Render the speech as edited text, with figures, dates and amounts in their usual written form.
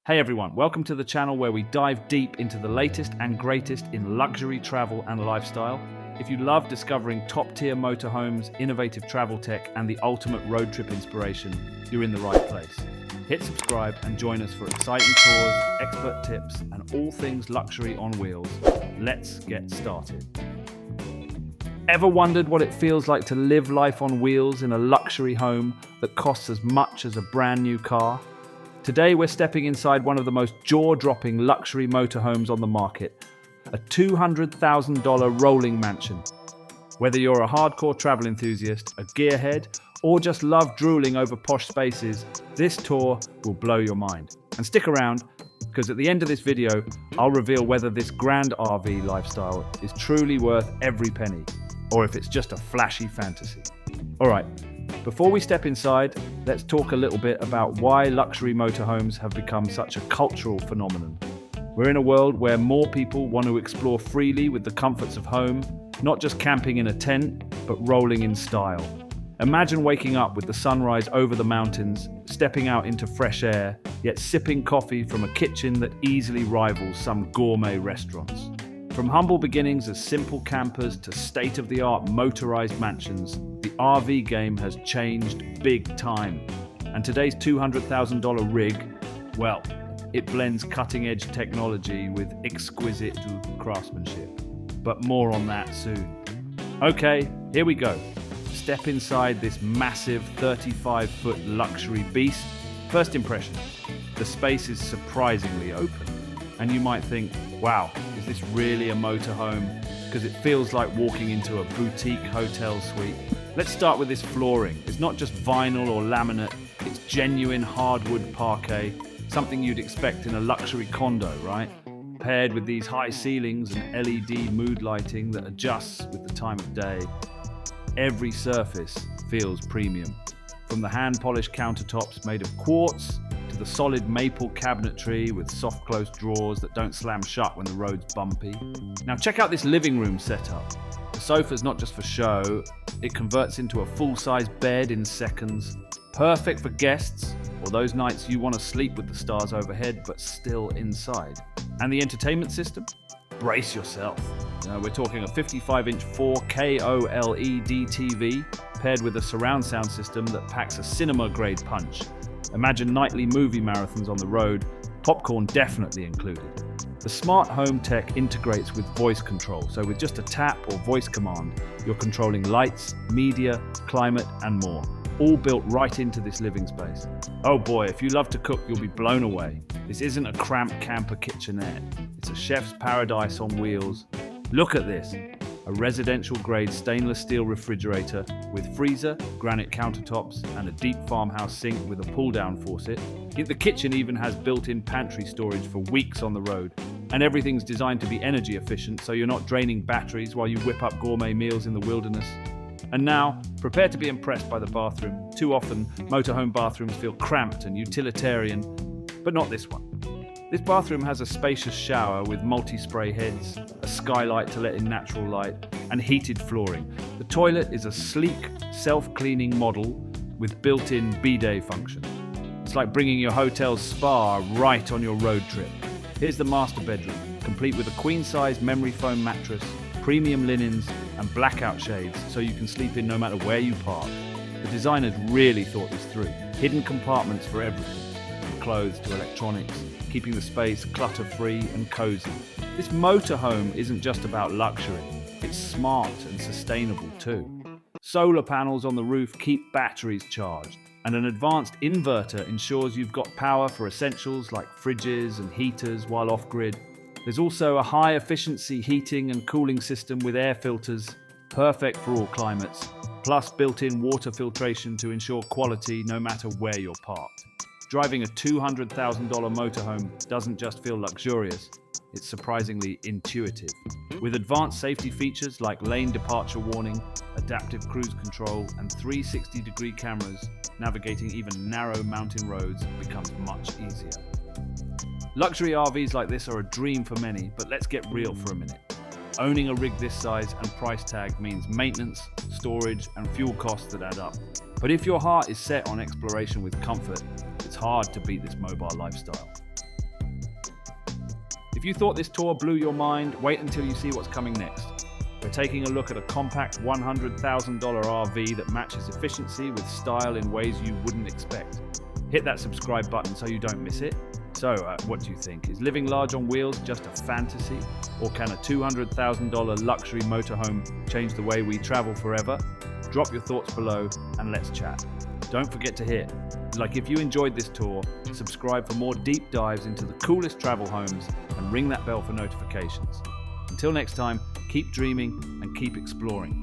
Hey everyone, welcome to the channel where we dive deep into the latest and greatest in luxury travel and lifestyle. If you love discovering top-tier motorhomes, innovative travel tech, and the ultimate road trip inspiration, you're in the right place. Hit subscribe and join us for exciting tours, expert tips, and all things luxury on wheels. Let's get started. Ever wondered what it feels like to live life on wheels in a luxury home that costs as much as a brand new car? Today we're stepping inside one of the most jaw-dropping luxury motorhomes on the market, a $200,000 rolling mansion. Whether you're a hardcore travel enthusiast, a gearhead, or just love drooling over posh spaces, this tour will blow your mind. And stick around, because at the end of this video, I'll reveal whether this grand RV lifestyle is truly worth every penny, or if it's just a flashy fantasy. All right. Before we step inside, let's talk a little bit about why luxury motorhomes have become such a cultural phenomenon. We're in a world where more people want to explore freely with the comforts of home, not just camping in a tent, but rolling in style. Imagine waking up with the sunrise over the mountains, stepping out into fresh air, yet sipping coffee from a kitchen that easily rivals some gourmet restaurants. From humble beginnings as simple campers to state-of-the-art motorized mansions, the RV game has changed big time. And today's $200,000 rig, well, it blends cutting-edge technology with exquisite craftsmanship. But more on that soon. Okay, here we go. Step inside this massive 35-foot luxury beast. First impression, the space is surprisingly open. And you might think, wow, is this really a motorhome? Because it feels like walking into a boutique hotel suite. Let's start with this flooring. It's not just vinyl or laminate, it's genuine hardwood parquet, something you'd expect in a luxury condo, right? Paired with these high ceilings and LED mood lighting that adjusts with the time of day. Every surface feels premium. From the hand-polished countertops made of quartz, to the solid maple cabinetry with soft close drawers that don't slam shut when the road's bumpy. Now check out this living room setup. The sofa's not just for show, it converts into a full-size bed in seconds. Perfect for guests, or those nights you want to sleep with the stars overhead but still inside. And the entertainment system? Brace yourself. We're talking a 55-inch 4K OLED TV paired with a surround sound system that packs a cinema-grade punch. Imagine nightly movie marathons on the road, popcorn definitely included. The smart home tech integrates with voice control, so with just a tap or voice command, you're controlling lights, media, climate, and more, all built right into this living space. Oh boy, if you love to cook, you'll be blown away. This isn't a cramped camper kitchenette. It's a chef's paradise on wheels. Look at this. A residential-grade stainless steel refrigerator with freezer, granite countertops, and a deep farmhouse sink with a pull-down faucet. The kitchen even has built-in pantry storage for weeks on the road. And everything's designed to be energy efficient, so you're not draining batteries while you whip up gourmet meals in the wilderness. And now, prepare to be impressed by the bathroom. Too often, motorhome bathrooms feel cramped and utilitarian, but not this one. This bathroom has a spacious shower with multi-spray heads, a skylight to let in natural light, and heated flooring. The toilet is a sleek, self-cleaning model with built-in bidet function. It's like bringing your hotel's spa right on your road trip. Here's the master bedroom, complete with a queen-size memory foam mattress, premium linens, and blackout shades so you can sleep in no matter where you park. The designers really thought this through. Hidden compartments for everything, from clothes to electronics, keeping the space clutter-free and cozy. This motorhome isn't just about luxury, it's smart and sustainable too. Solar panels on the roof keep batteries charged, and an advanced inverter ensures you've got power for essentials like fridges and heaters while off-grid. There's also a high-efficiency heating and cooling system with air filters, perfect for all climates, plus built-in water filtration to ensure quality no matter where you're parked. Driving a $200,000 motorhome doesn't just feel luxurious, it's surprisingly intuitive. With advanced safety features like lane departure warning, adaptive cruise control, and 360-degree cameras, navigating even narrow mountain roads becomes much easier. Luxury RVs like this are a dream for many, but let's get real for a minute. Owning a rig this size and price tag means maintenance, storage, and fuel costs that add up. But if your heart is set on exploration with comfort, it's hard to beat this mobile lifestyle. If you thought this tour blew your mind, wait until you see what's coming next. We're taking a look at a compact $100,000 RV that matches efficiency with style in ways you wouldn't expect. Hit that subscribe button so you don't miss it. So, what do you think? Is living large on wheels just a fantasy? Or can a $200,000 luxury motorhome change the way we travel forever? Drop your thoughts below and let's chat. Don't forget to hit, like if you enjoyed this tour, subscribe for more deep dives into the coolest travel homes and ring that bell for notifications. Until next time, keep dreaming and keep exploring.